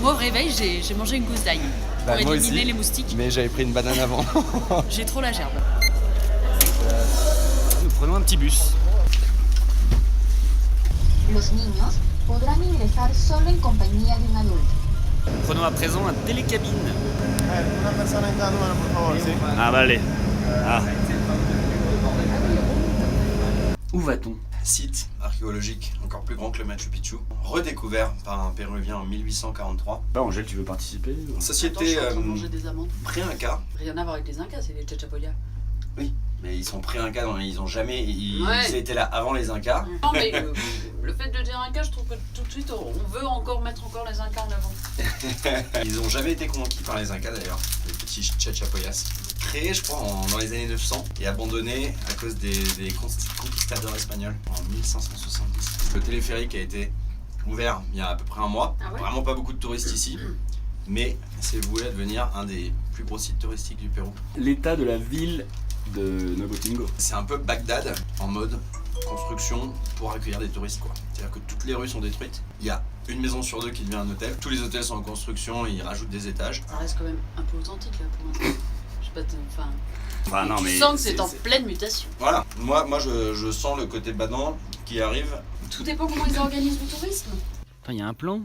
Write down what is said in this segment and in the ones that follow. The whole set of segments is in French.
Moi au réveil, j'ai mangé une gousse d'ail pour moi éliminer aussi, les moustiques. mais j'avais pris une banane avant. J'ai trop la gerbe. Nous prenons un petit bus. Los niños podrán ingresar solo en compañía de un adulto. Prenons à présent un télécabine. Una persona en cada número, por favor, ¿sí? Ah bah allez. Ah. Où va-t-on? Site archéologique encore plus grand que le Machu Picchu, redécouvert par un Péruvien en 1843. Bah Angèle, tu veux participer? Société Attends, je suis en train de manger des amandes. pré-inca. Rien à voir avec les Incas, c'est les Chachapoyas. Oui, mais ils sont pré-inca, ils ont jamais... Ils Ouais. étaient là avant les Incas. Non mais le fait de dire Inca, je trouve que tout de suite on veut encore mettre encore les Incas en avant. Ils ont jamais été conquis par les Incas d'ailleurs, les petits Chachapoyas. Créés je crois dans les années 900 et abandonnés à cause des conquistadors espagnols en 1570. Le téléphérique a été ouvert il y a à peu près un mois. Ah ouais. Vraiment pas beaucoup de touristes ici, mais c'est voué à devenir un des plus gros sites touristiques du Pérou. L'état de la ville de Nogotingo. C'est un peu Bagdad en mode construction pour accueillir des touristes quoi. C'est-à-dire que toutes les rues sont détruites. Il y a une maison sur deux qui devient un hôtel. Tous les hôtels sont en construction et ils rajoutent des étages. Ça reste quand même un peu authentique là pour l'instant. Je sais pas, Enfin non tu mais... sens que c'est en pleine mutation. Voilà, moi je sens le côté badant qui arrive. Tout dépend comment ils organisent le tourisme. Attends, il y a un plan?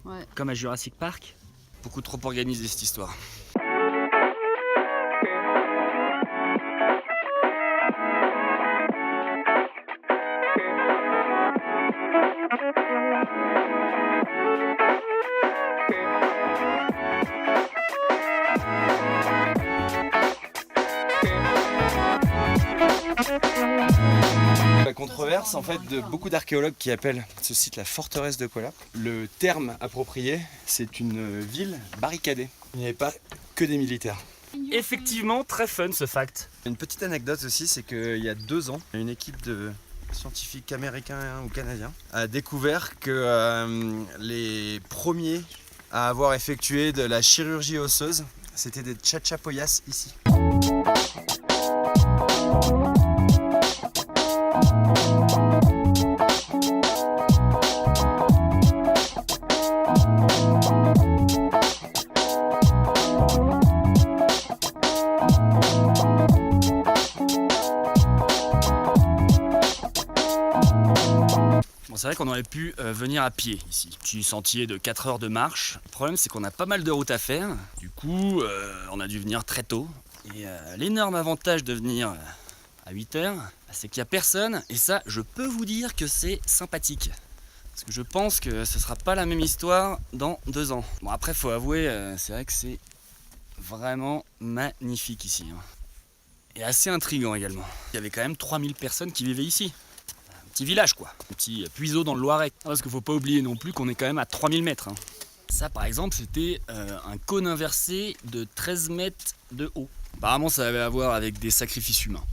Ouais. Comme à Jurassic Park? Beaucoup trop organisé cette histoire. La controverse en fait de beaucoup d'archéologues qui appellent ce site la forteresse de Cuélap. Le terme approprié, c'est une ville barricadée. Il n'y avait pas que des militaires. Effectivement, très fun ce fact. Une petite anecdote aussi, c'est qu'il y a 2 ans, une équipe de scientifiques américains ou canadiens a découvert que les premiers à avoir effectué de la chirurgie osseuse, c'était des Chachapoyas ici. Bon, c'est vrai qu'on aurait pu venir à pied ici. Petit sentier de 4 heures de marche. Le problème c'est qu'on a pas mal de route à faire. Du coup, on a dû venir très tôt. Et l'énorme avantage de venir à 8 heures, c'est qu'il n'y a personne. Et ça, je peux vous dire que c'est sympathique. Parce que je pense que ce sera pas la même histoire dans 2 ans. Bon après, faut avouer, c'est vrai que c'est vraiment magnifique ici. Hein. Et assez intriguant également. Il y avait quand même 3000 personnes qui vivaient ici. Petit village quoi, un petit puiseau dans le Loiret. Parce qu'il faut pas oublier non plus qu'on est quand même à 3000 mètres. Hein. Ça par exemple c'était un cône inversé de 13 mètres de haut. Apparemment ça avait à voir avec des sacrifices humains.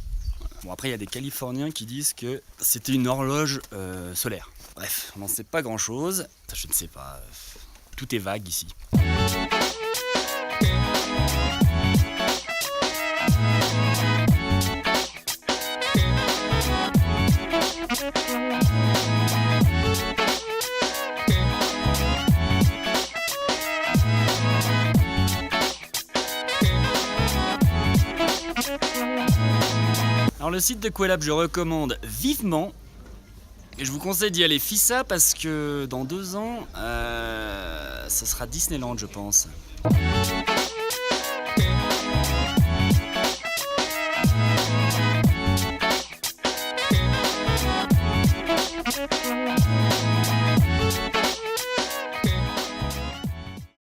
Bon après il y a des Californiens qui disent que c'était une horloge solaire. Bref, on n'en sait pas grand chose. Je ne sais pas, tout est vague ici. Alors le site de Cuélap, je recommande vivement. Et je vous conseille d'y aller fissa parce que dans 2 ans, ça sera Disneyland je pense.